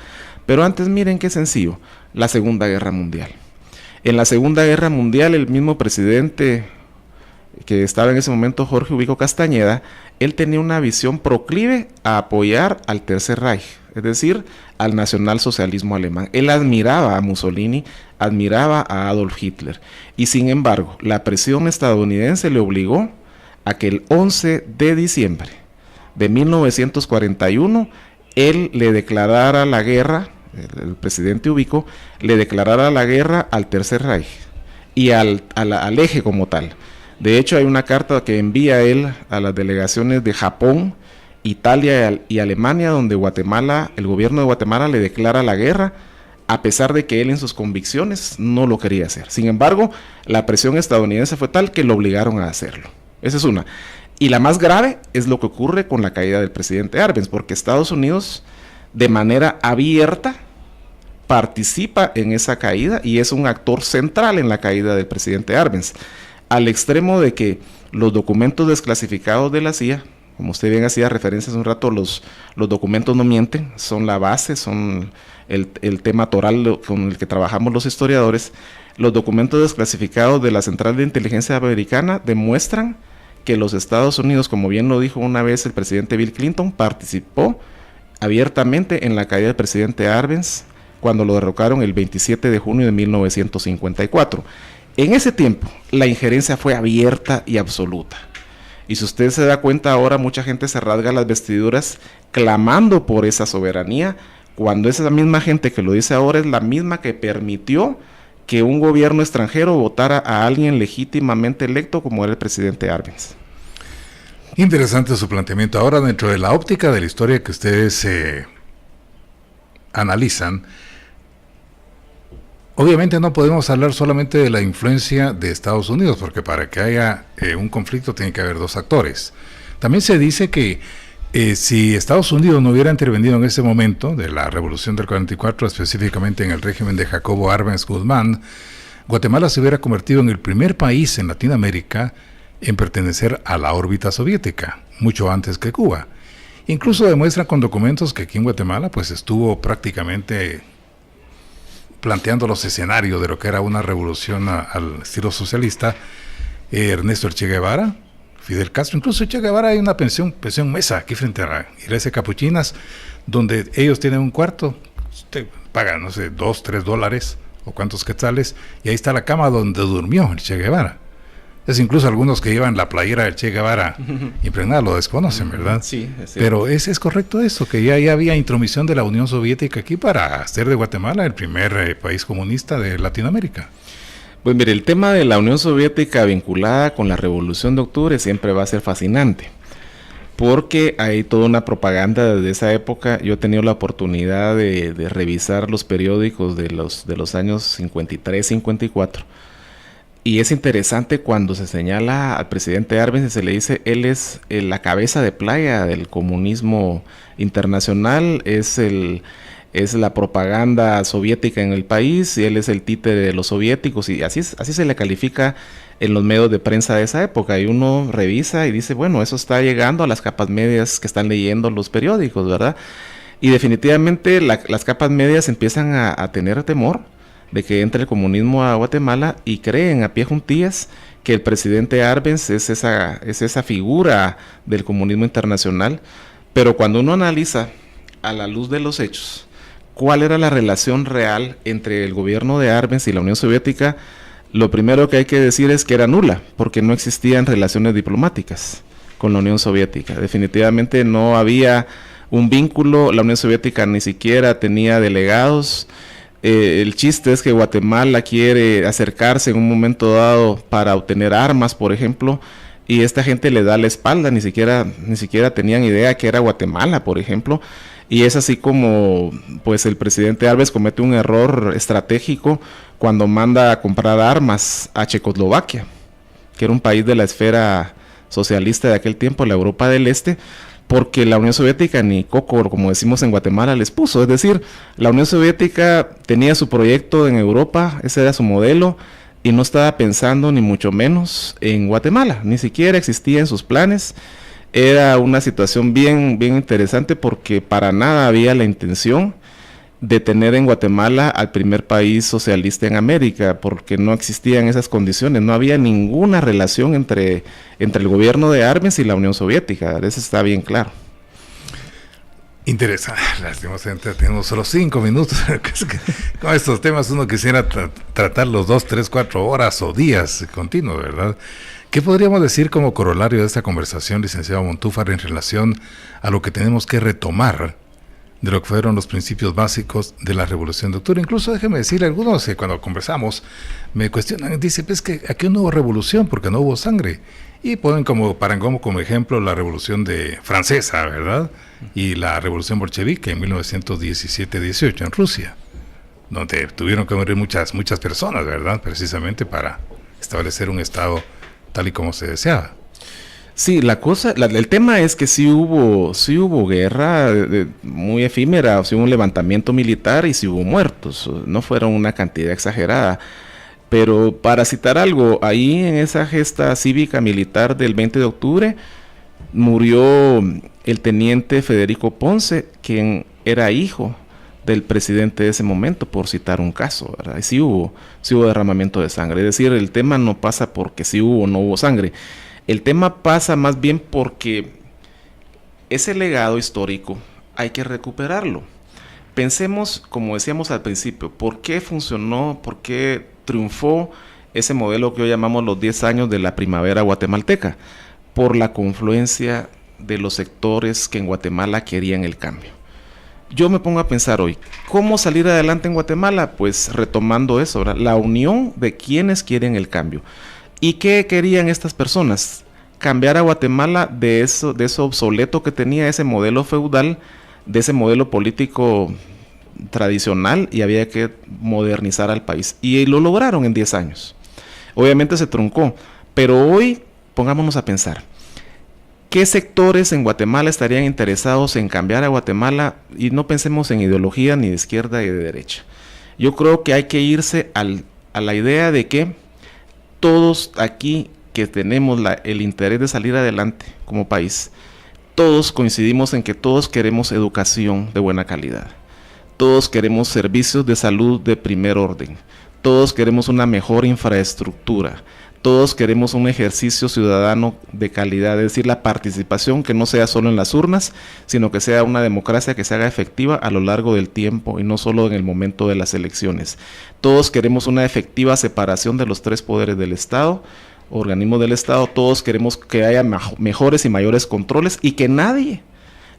Pero antes miren qué sencillo, la Segunda Guerra Mundial. En la Segunda Guerra Mundial el mismo presidente que estaba en ese momento, Jorge Ubico Castañeda, él tenía una visión proclive a apoyar al Tercer Reich, es decir, al nacionalsocialismo alemán. Él admiraba a Mussolini, admiraba a Adolf Hitler, y sin embargo, la presión estadounidense le obligó a que el 11 de diciembre de 1941, él le declarara la guerra, el presidente Ubico, le declarara la guerra al Tercer Reich y al eje como tal. De hecho, hay una carta que envía él a las delegaciones de Japón, Italia y Alemania, donde el gobierno de Guatemala le declara la guerra, a pesar de que él en sus convicciones no lo quería hacer. Sin embargo, la presión estadounidense fue tal que lo obligaron a hacerlo. Esa es una. Y la más grave es lo que ocurre con la caída del presidente Arbenz, porque Estados Unidos, de manera abierta, participa en esa caída y es un actor central en la caída del presidente Arbenz, al extremo de que los documentos desclasificados de la CIA, como usted bien hacía referencia hace un rato, los documentos no mienten, son la base, son el tema toral con el que trabajamos los historiadores. Los documentos desclasificados de la Central de Inteligencia Americana demuestran que los Estados Unidos, como bien lo dijo una vez el presidente Bill Clinton, participó abiertamente en la caída del presidente Arbenz cuando lo derrocaron el 27 de junio de 1954. En ese tiempo, la injerencia fue abierta y absoluta. Y si usted se da cuenta ahora, mucha gente se rasga las vestiduras clamando por esa soberanía, cuando esa misma gente que lo dice ahora es la misma que permitió que un gobierno extranjero votara a alguien legítimamente electo como era el presidente Arbenz. Interesante su planteamiento. Ahora, dentro de la óptica de la historia que ustedes analizan, obviamente no podemos hablar solamente de la influencia de Estados Unidos, porque para que haya un conflicto tiene que haber dos actores. También se dice que si Estados Unidos no hubiera intervenido en ese momento de la Revolución del 44, específicamente en el régimen de Jacobo Arbenz Guzmán, Guatemala se hubiera convertido en el primer país en Latinoamérica en pertenecer a la órbita soviética, mucho antes que Cuba. Incluso demuestran con documentos que aquí en Guatemala pues estuvo prácticamente planteando los escenarios de lo que era una revolución al estilo socialista, Ernesto El Che Guevara, Fidel Castro, incluso Che Guevara. Hay una pensión mesa aquí frente a la iglesia Capuchinas, donde ellos tienen un cuarto, usted paga, no sé, $2-3 o cuántos quetzales, y ahí está la cama donde durmió el Che Guevara. Es incluso algunos que llevan la playera del Che Guevara impregnada lo desconocen, ¿verdad? Sí, es cierto. Pero es correcto eso, que ya había intromisión de la Unión Soviética aquí para hacer de Guatemala el primer país comunista de Latinoamérica. Pues mire, el tema de la Unión Soviética vinculada con la Revolución de Octubre siempre va a ser fascinante, porque hay toda una propaganda desde esa época. Yo he tenido la oportunidad de revisar los periódicos de los años 53, 54, y es interesante cuando se señala al presidente Arbenz y se le dice, él es la cabeza de playa del comunismo internacional, es la propaganda soviética en el país, y él es el títere de los soviéticos, y así se le califica en los medios de prensa de esa época. Y uno revisa y dice, bueno, eso está llegando a las capas medias que están leyendo los periódicos, ¿verdad? Y definitivamente las capas medias empiezan a tener temor de que entre el comunismo a Guatemala, y creen a pie juntillas que el presidente Arbenz es esa figura del comunismo internacional. Pero cuando uno analiza a la luz de los hechos cuál era la relación real entre el gobierno de Arbenz y la Unión Soviética, lo primero que hay que decir es que era nula, porque no existían relaciones diplomáticas con la Unión Soviética. Definitivamente no había un vínculo, la Unión Soviética ni siquiera tenía delegados. El chiste es que Guatemala quiere acercarse en un momento dado para obtener armas, por ejemplo, y esta gente le da la espalda, ni siquiera tenían idea que era Guatemala, por ejemplo. Y es así como pues el presidente Arbenz comete un error estratégico cuando manda a comprar armas a Checoslovaquia, que era un país de la esfera socialista de aquel tiempo, la Europa del Este, porque la Unión Soviética ni coco, como decimos en Guatemala, les puso. Es decir, la Unión Soviética tenía su proyecto en Europa, ese era su modelo, y no estaba pensando ni mucho menos en Guatemala, ni siquiera existía en sus planes. Era una situación bien interesante, porque para nada había la intención de tener en Guatemala al primer país socialista en América, porque no existían esas condiciones, no había ninguna relación entre el gobierno de Arbenz y la Unión Soviética, eso está bien claro. Interesante, lastimosamente tenemos solo 5 minutos, con estos temas uno quisiera tratarlos 2, 3, 4 horas o días continuos, ¿verdad? ¿Qué podríamos decir como corolario de esta conversación, licenciado Montúfar, en relación a lo que tenemos que retomar de lo que fueron los principios básicos de la Revolución de Octubre? Incluso déjeme decirle, algunos que cuando conversamos me cuestionan, dicen, pues que aquí no hubo revolución porque no hubo sangre, y ponen como parangón como ejemplo la Revolución francesa, ¿verdad? Y la Revolución bolchevique en 1917-18 en Rusia, donde tuvieron que morir muchas personas, ¿verdad? Precisamente para establecer un estado tal y como se deseaba. Sí, el tema es que sí hubo guerra muy efímera, sí hubo un levantamiento militar y sí hubo muertos, no fueron una cantidad exagerada. Pero para citar algo, ahí en esa gesta cívica militar del 20 de octubre murió el teniente Federico Ponce, quien era hijo del presidente de ese momento, por citar un caso, ¿verdad? Y sí hubo derramamiento de sangre. Es decir, el tema no pasa porque sí hubo o no hubo sangre. El tema pasa más bien porque ese legado histórico hay que recuperarlo. Pensemos, como decíamos al principio, ¿por qué funcionó, por qué triunfó ese modelo que hoy llamamos los 10 años de la primavera guatemalteca, por la confluencia de los sectores que en Guatemala querían el cambio. Yo me pongo a pensar hoy, ¿cómo salir adelante en Guatemala? Pues retomando eso, ¿verdad? La unión de quienes quieren el cambio. ¿Y qué querían estas personas? Cambiar a Guatemala de eso obsoleto que tenía ese modelo feudal, de ese modelo político tradicional, y había que modernizar al país. Y lo lograron en 10 años. Obviamente se truncó, pero hoy pongámonos a pensar. ¿Qué sectores en Guatemala estarían interesados en cambiar a Guatemala? Y no pensemos en ideología ni de izquierda ni de derecha. Yo creo que hay que irse a la idea de que todos aquí que tenemos el interés de salir adelante como país, todos coincidimos en que todos queremos educación de buena calidad. Todos queremos servicios de salud de primer orden. Todos queremos una mejor infraestructura. Todos queremos un ejercicio ciudadano de calidad, es decir, la participación que no sea solo en las urnas, sino que sea una democracia que se haga efectiva a lo largo del tiempo y no solo en el momento de las elecciones. Todos queremos una efectiva separación de los 3 poderes del Estado, organismos del Estado. Todos queremos que haya mejores y mayores controles y que nadie,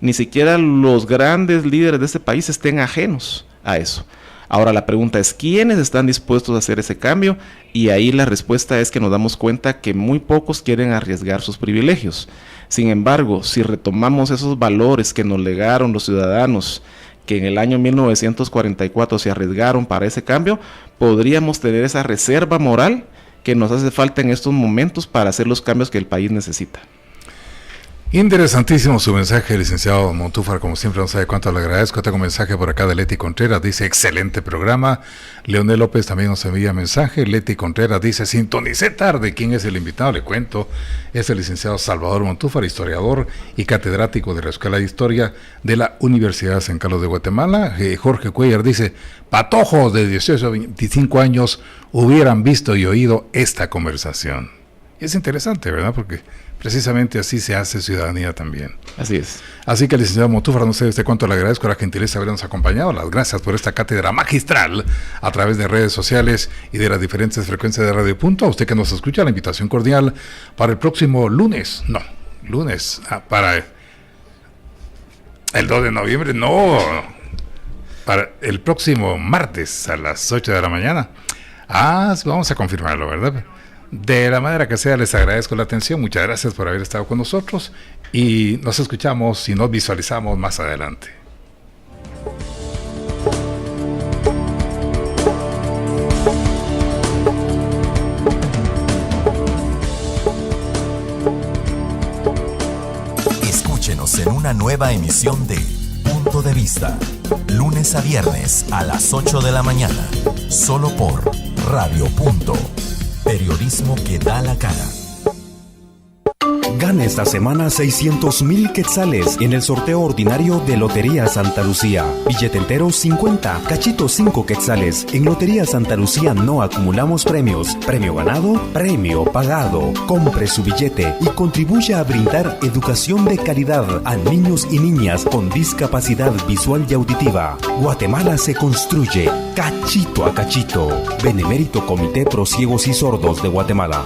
ni siquiera los grandes líderes de este país, estén ajenos a eso. Ahora la pregunta es, ¿quiénes están dispuestos a hacer ese cambio? Y ahí la respuesta es que nos damos cuenta que muy pocos quieren arriesgar sus privilegios. Sin embargo, si retomamos esos valores que nos legaron los ciudadanos, que en el año 1944 se arriesgaron para ese cambio, podríamos tener esa reserva moral que nos hace falta en estos momentos para hacer los cambios que el país necesita. Interesantísimo su mensaje, licenciado Montúfar, como siempre, no sabe cuánto le agradezco. Tengo un mensaje por acá de Leti Contreras, dice, excelente programa. Leonel López también nos envía mensaje. Leti Contreras dice, sintonicé tarde. ¿Quién es el invitado? Le cuento, es el licenciado Salvador Montúfar, historiador y catedrático de la Escuela de Historia de la Universidad de San Carlos de Guatemala. Jorge Cuellar dice, patojos de 18 a 25 años hubieran visto y oído esta conversación. Y es interesante, ¿verdad? Porque precisamente así se hace ciudadanía también. Así es. Así que, licenciado Montúfar, no sé usted cuánto le agradezco la gentileza de habernos acompañado. Las gracias por esta cátedra magistral a través de redes sociales y de las diferentes frecuencias de Radio Punto. A usted que nos escucha, la invitación cordial para el próximo lunes. Para el 2 de noviembre, para el próximo martes a las 8 de la mañana. Vamos a confirmarlo, ¿verdad? De la manera que sea, les agradezco la atención. Muchas gracias por haber estado con nosotros y nos escuchamos y nos visualizamos más adelante. Escúchenos en una nueva emisión de Punto de Vista, lunes a viernes a las 8 de la mañana, solo por Radio Punto. Periodismo que da la cara. Gana esta semana 600,000 quetzales en el sorteo ordinario de Lotería Santa Lucía. Billete entero 50, cachito 5 quetzales. En Lotería Santa Lucía no acumulamos premios. Premio ganado, premio pagado. Compre su billete y contribuya a brindar educación de calidad a niños y niñas con discapacidad visual y auditiva. Guatemala se construye cachito a cachito. Benemérito Comité Pro Ciegos y Sordos de Guatemala.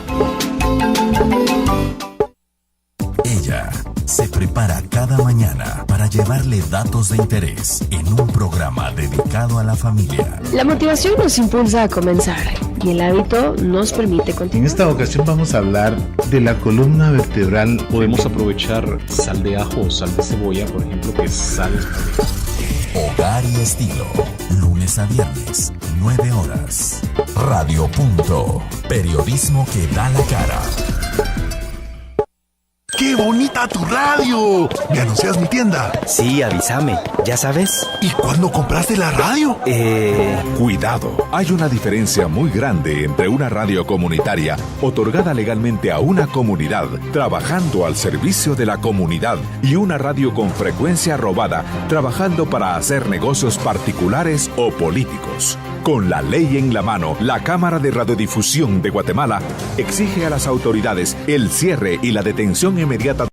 Ella se prepara cada mañana para llevarle datos de interés en un programa dedicado a la familia. La motivación nos impulsa a comenzar y el hábito nos permite continuar. En esta ocasión vamos a hablar de la columna vertebral. Podemos aprovechar sal de ajo o sal de cebolla, por ejemplo, que es sal. Hogar y estilo, lunes a viernes, 9 horas. Radio Punto, periodismo que da la cara. ¡Qué bonita tu radio! ¿Me anuncias mi tienda? Sí, avísame, ¿ya sabes? ¿Y cuándo compraste la radio? Cuidado, hay una diferencia muy grande entre una radio comunitaria otorgada legalmente a una comunidad, trabajando al servicio de la comunidad, y una radio con frecuencia robada, trabajando para hacer negocios particulares o políticos. Con la ley en la mano, la Cámara de Radiodifusión de Guatemala exige a las autoridades el cierre y la detención inmediata